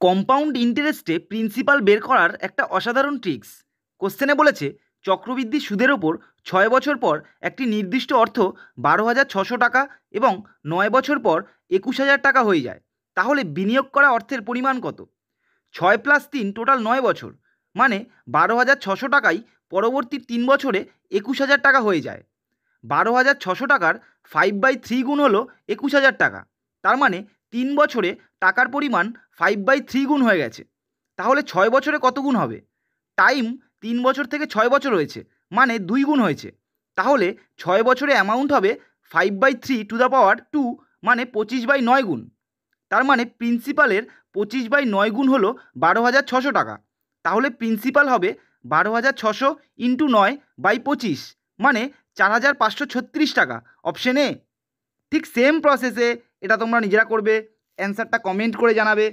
Compound ইন্টারেস্টে principal বের করার একটা অসাধারণ ট্রিক্স। কোশ্চেনে বলেছে চক্রবৃদ্ধি সুদের ওপর 6 বছর পর একটি নির্দিষ্ট অর্থ 12,600 টাকা এবং 9 বছর পর 21,000 টাকা হয়ে যায়, তাহলে বিনিয়োগ করা অর্থের পরিমাণ কত? 6 + 3 টোটাল 9 বছর, মানে 12,600 টাকাই পরবর্তী 3 বছরে 21,000 টাকা হয়ে যায়। 12,600 টাকার 5/3 গুণ হলো 21,000 টাকা, তার মানে 3 বছরে টাকার পরিমাণ 5/3 গুণ হয়ে গেছে। তাহলে 6 বছরে কত গুণ হবে? টাইম 3 বছর থেকে 6 বছর হয়েছে, মানে 2 গুণ হয়েছে। তাহলে 6 বছরে অ্যামাউন্ট হবে 5/3 টু দ্য পাওয়ার 2, মানে 25/9 গুণ। তার মানে প্রিন্সিপালের 25/9 গুণ হলো 12,600 টাকা। তাহলে প্রিন্সিপাল হবে 12,600 ইন্টু 9/25, মানে 4,536 টাকা। Option A. ঠিক সেম প্রসেসে এটা তোমরা নিজেরা করবে, অ্যান্সারটা কমেন্ট করে জানাবে।